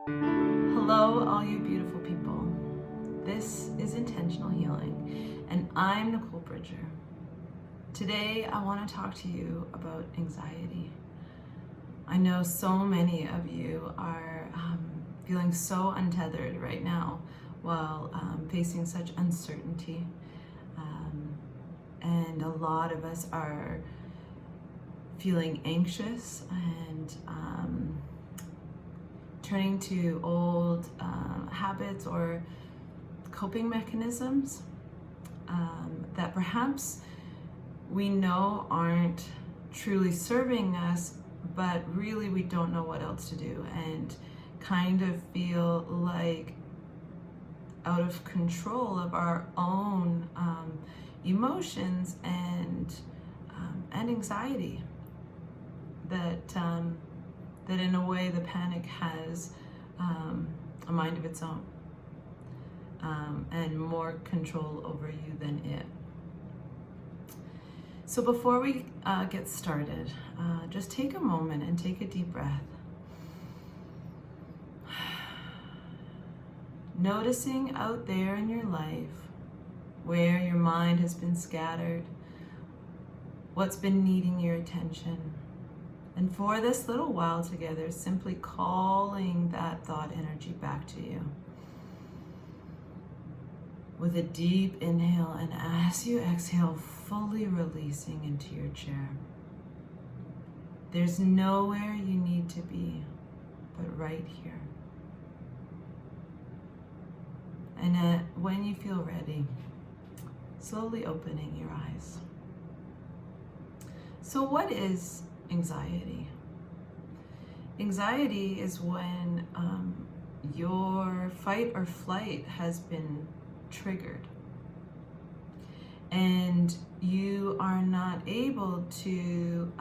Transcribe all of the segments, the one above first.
Hello, all you beautiful people. This is Intentional Healing, and I'm Nicole Bridger. Today, I want to talk to you about anxiety. I know so many of you are feeling so untethered right now while facing such uncertainty. And a lot of us are feeling anxious and turning to old habits or coping mechanisms that perhaps we know aren't truly serving us, but really we don't know what else to do, and kind of feel like out of control of our own emotions and anxiety. That in a way the panic has a mind of its own and more control over you than it. So before we get started, just take a moment and take a deep breath. Noticing out there in your life where your mind has been scattered, what's been needing your attention. And for this little while together, simply calling that thought energy back to you. With a deep inhale, and as you exhale, fully releasing into your chair. There's nowhere you need to be, but right here. And when you feel ready, slowly opening your eyes. So what is anxiety? Anxiety is when your fight or flight has been triggered and you are not able to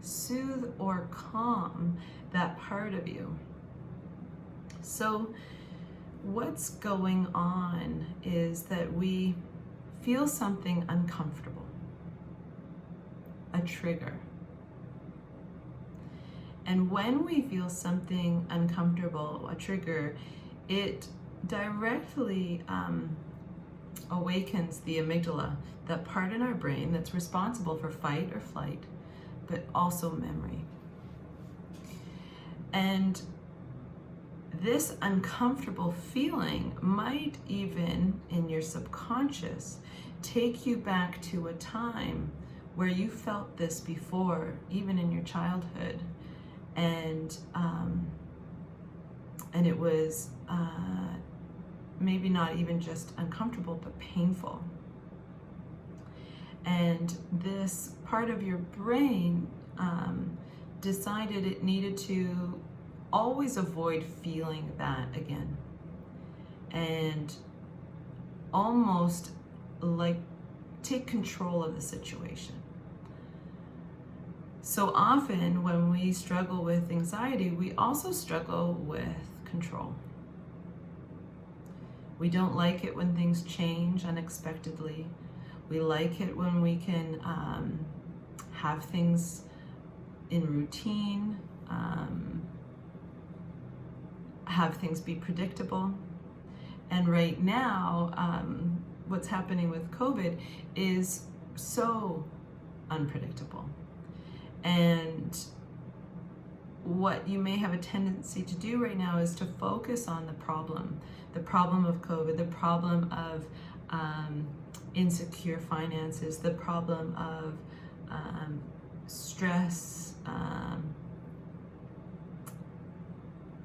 soothe or calm that part of you. So what's going on is that we feel something uncomfortable, a trigger. And when we feel something uncomfortable, a trigger, it directly awakens the amygdala, that part in our brain that's responsible for fight or flight, but also memory. And this uncomfortable feeling might even, in your subconscious, take you back to a time where you felt this before, even in your childhood. And it was maybe not even just uncomfortable, but painful. And this part of your brain decided it needed to always avoid feeling that again, and almost like take control of the situation. So often when we struggle with anxiety, we also struggle with control. We don't like it when things change unexpectedly. We like it when we can have things in routine, have things be predictable. And right now, what's happening with COVID is so unpredictable. And what you may have a tendency to do right now is to focus on the problem of COVID, the problem of insecure finances, the problem of stress,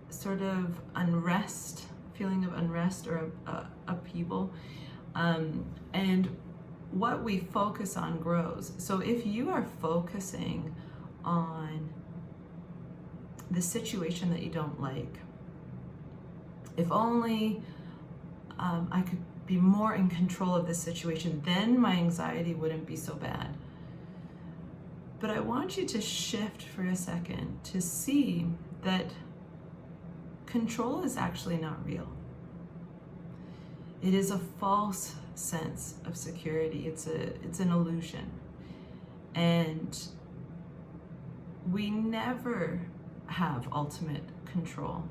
sort of unrest, feeling of unrest or upheaval. And what we focus on grows. So if you are focusing on the situation that you don't like, if only I could be more in control of this situation, then my anxiety wouldn't be so bad. But I want you to shift for a second to see that control is actually not real. It is a false sense of security. It's an illusion. And we never have ultimate control.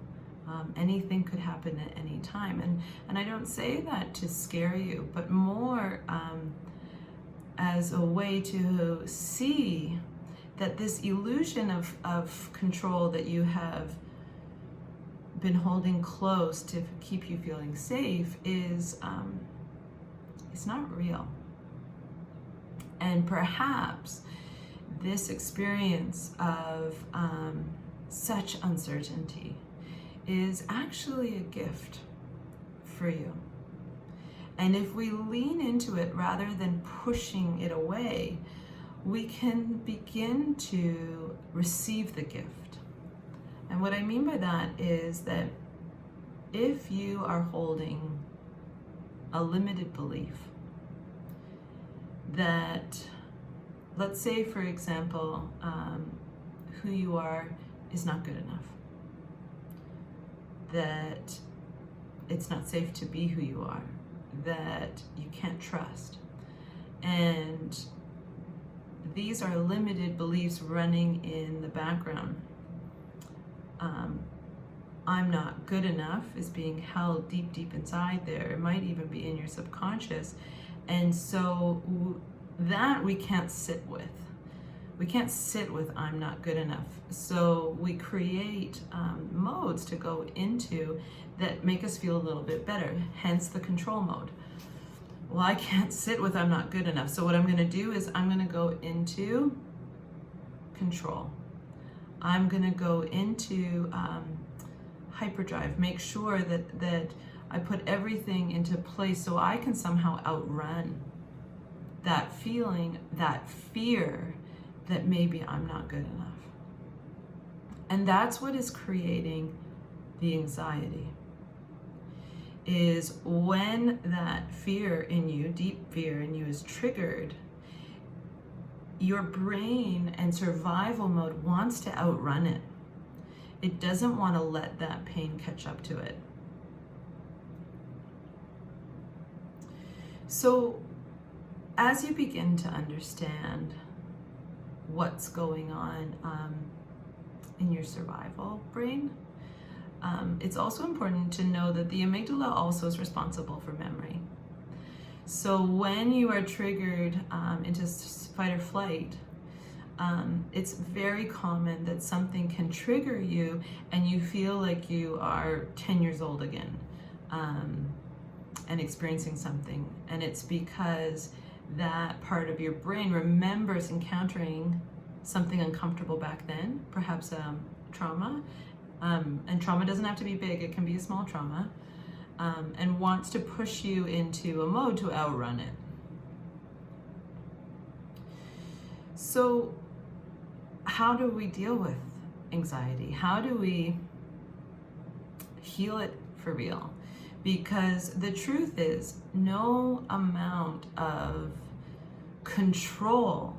Anything could happen at any time. And I don't say that to scare you, but more as a way to see that this illusion of control that you have been holding close to keep you feeling safe is it's not real. And perhaps this experience of such uncertainty is actually a gift for you. And if we lean into it rather than pushing it away, we can begin to receive the gift. And what I mean by that is that if you are holding a limited belief that, let's say, for example, who you are is not good enough, that it's not safe to be who you are, that you can't trust. And these are limited beliefs running in the background. I'm not good enough is being held deep, deep inside there. It might even be in your subconscious. And so that we can't sit with. We can't sit with I'm not good enough. So we create modes to go into that make us feel a little bit better, hence the control mode. Well, I can't sit with I'm not good enough. So what I'm going to do is I'm going to go into control. I'm going to go into hyperdrive, make sure that I put everything into place so I can somehow outrun that feeling, that fear that maybe I'm not good enough. And that's what is creating the anxiety. Is when that fear in you, deep fear in you, is triggered, your brain and survival mode wants to outrun it. It doesn't want to let that pain catch up to it. So as you begin to understand what's going on in your survival brain, it's also important to know that the amygdala also is responsible for memory. So when you are triggered into fight or flight, it's very common that something can trigger you and you feel like you are 10 years old again and experiencing something. And it's because that part of your brain remembers encountering something uncomfortable back then, perhaps trauma. And trauma doesn't have to be big, it can be a small trauma, and wants to push you into a mode to outrun it. So how do we deal with anxiety? How do we heal it for real? Because the truth is, no amount of control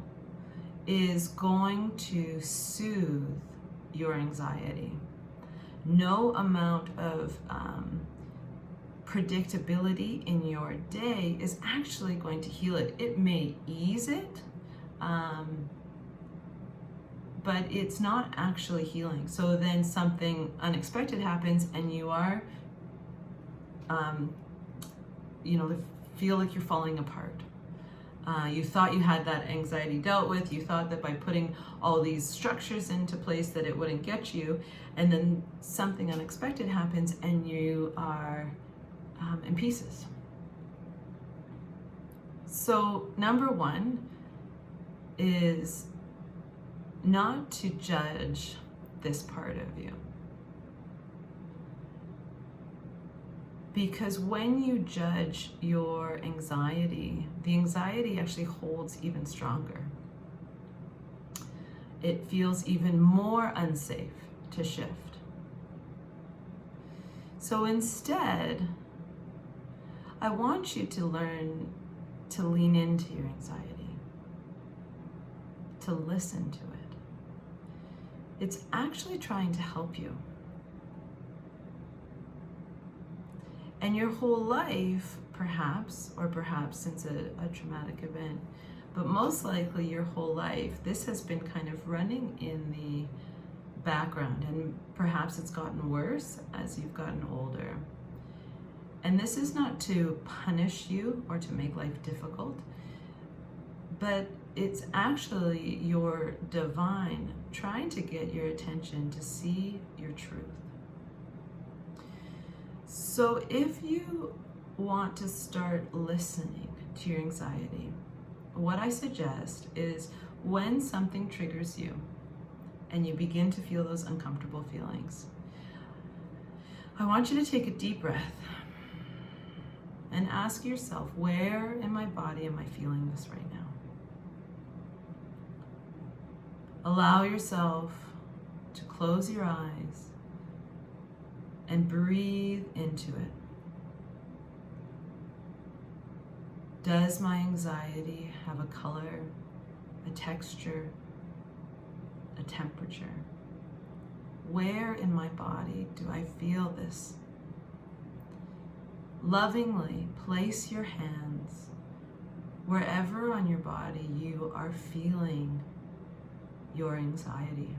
is going to soothe your anxiety. No amount of predictability in your day is actually going to heal it. It may ease it, but it's not actually healing. So then something unexpected happens and you are, feel like you're falling apart. You thought you had that anxiety dealt with. You thought that by putting all these structures into place that it wouldn't get you, and then something unexpected happens and you are in pieces. So number one is not to judge this part of you. Because when you judge your anxiety, the anxiety actually holds even stronger. It feels even more unsafe to shift. So instead, I want you to learn to lean into your anxiety, to listen to it. It's actually trying to help you. And your whole life, perhaps since a traumatic event, but most likely your whole life, this has been kind of running in the background, and perhaps it's gotten worse as you've gotten older. And this is not to punish you or to make life difficult, but it's actually your divine trying to get your attention to see your truth. So if you want to start listening to your anxiety, what I suggest is when something triggers you and you begin to feel those uncomfortable feelings, I want you to take a deep breath and ask yourself, where in my body am I feeling this right now? Allow yourself to close your eyes and breathe into it. Does my anxiety have a color, a texture, a temperature? Where in my body do I feel this? Lovingly place your hands wherever on your body you are feeling your anxiety.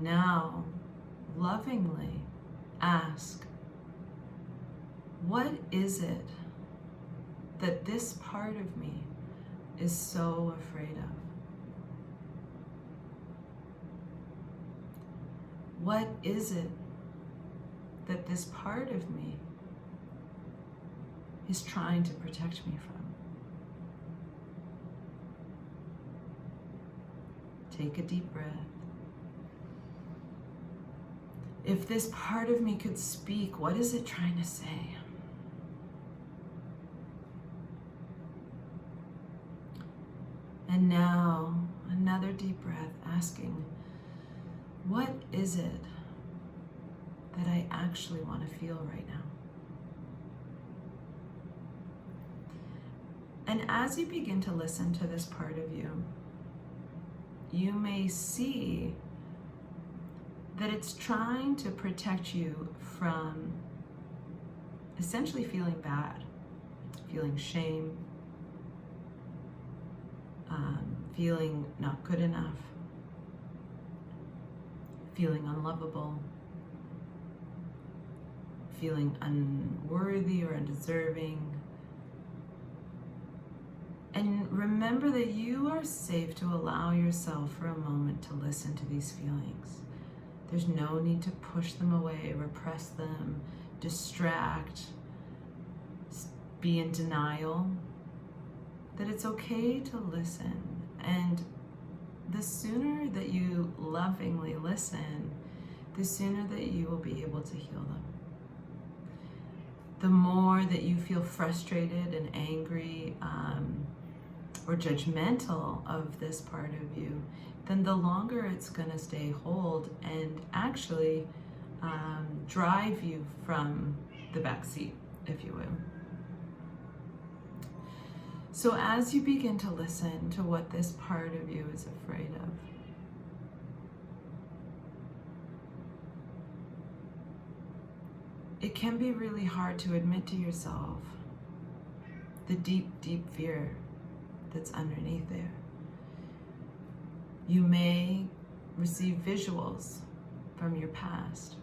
Now, lovingly ask, what is it that this part of me is so afraid of? What is it that this part of me is trying to protect me from? Take a deep breath. If this part of me could speak, what is it trying to say? And now, another deep breath, asking, what is it that I actually want to feel right now? And as you begin to listen to this part of you, you may see that it's trying to protect you from essentially feeling bad, feeling shame, feeling not good enough, feeling unlovable, feeling unworthy or undeserving. And remember that you are safe to allow yourself for a moment to listen to these feelings. There's no need to push them away, repress them, distract, be in denial. That it's okay to listen. And the sooner that you lovingly listen, the sooner that you will be able to heal them. The more that you feel frustrated and angry or judgmental of this part of you, then the longer it's going to stay hold and actually drive you from the back seat, if you will. So as you begin to listen to what this part of you is afraid of, it can be really hard to admit to yourself the deep, deep fear that's underneath there. You may receive visuals from your past.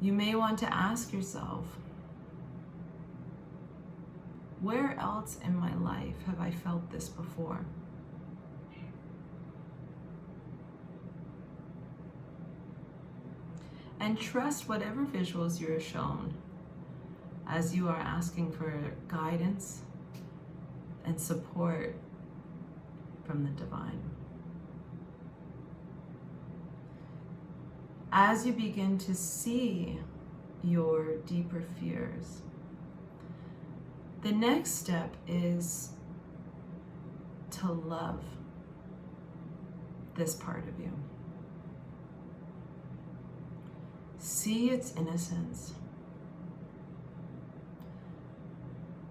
You may want to ask yourself, where else in my life have I felt this before? And trust whatever visuals you're shown as you are asking for guidance and support from the divine. As you begin to see your deeper fears, the next step is to love this part of you. See its innocence.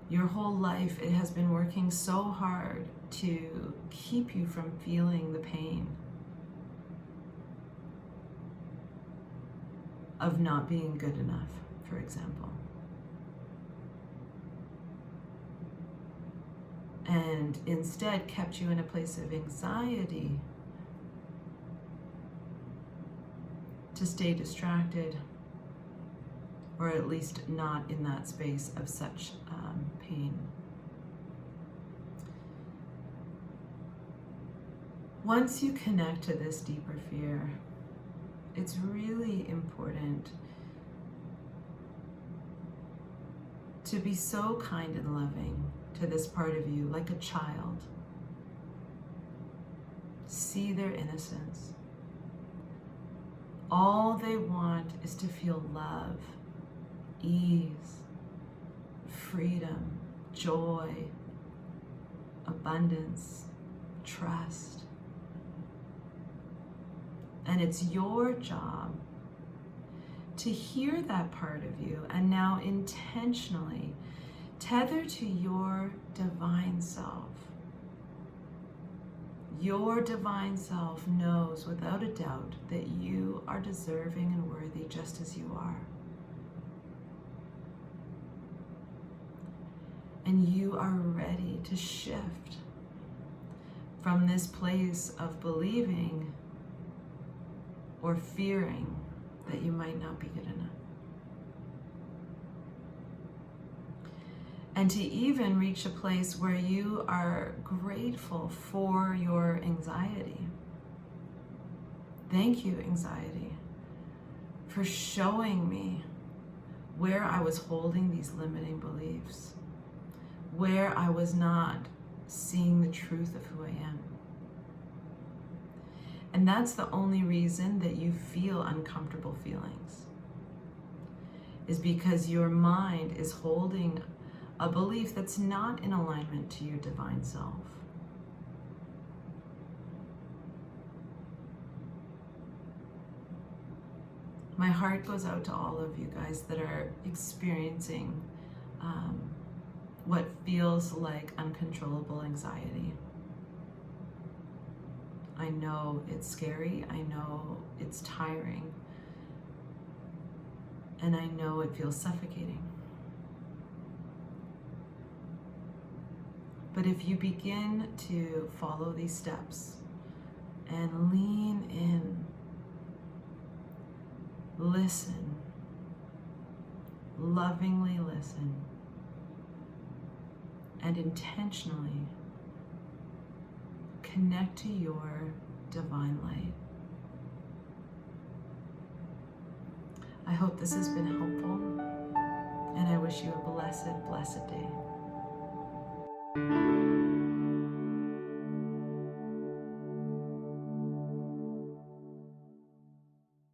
Your whole life, it has been working so hard to keep you from feeling the pain of not being good enough, for example. and instead kept you in a place of anxiety to stay distracted, or at least not in that space of such pain. Once you connect to this deeper fear, it's really important to be so kind and loving to this part of you, like a child. See their innocence. All they want is to feel love, ease, freedom, joy, abundance, trust. And it's your job to hear that part of you and now intentionally tether to your divine self. Your divine self knows without a doubt that you are deserving and worthy just as you are. And you are ready to shift from this place of believing or fearing that you might not be good enough. And to even reach a place where you are grateful for your anxiety. Thank you, anxiety, for showing me where I was holding these limiting beliefs, where I was not seeing the truth of who I am. And that's the only reason that you feel uncomfortable feelings, is because your mind is holding a belief that's not in alignment to your divine self. My heart goes out to all of you guys that are experiencing what feels like uncontrollable anxiety. I know it's scary, I know it's tiring, and I know it feels suffocating. But if you begin to follow these steps and lean in, listen, lovingly listen, and intentionally connect to your divine light. I hope this has been helpful, and I wish you a blessed, blessed day.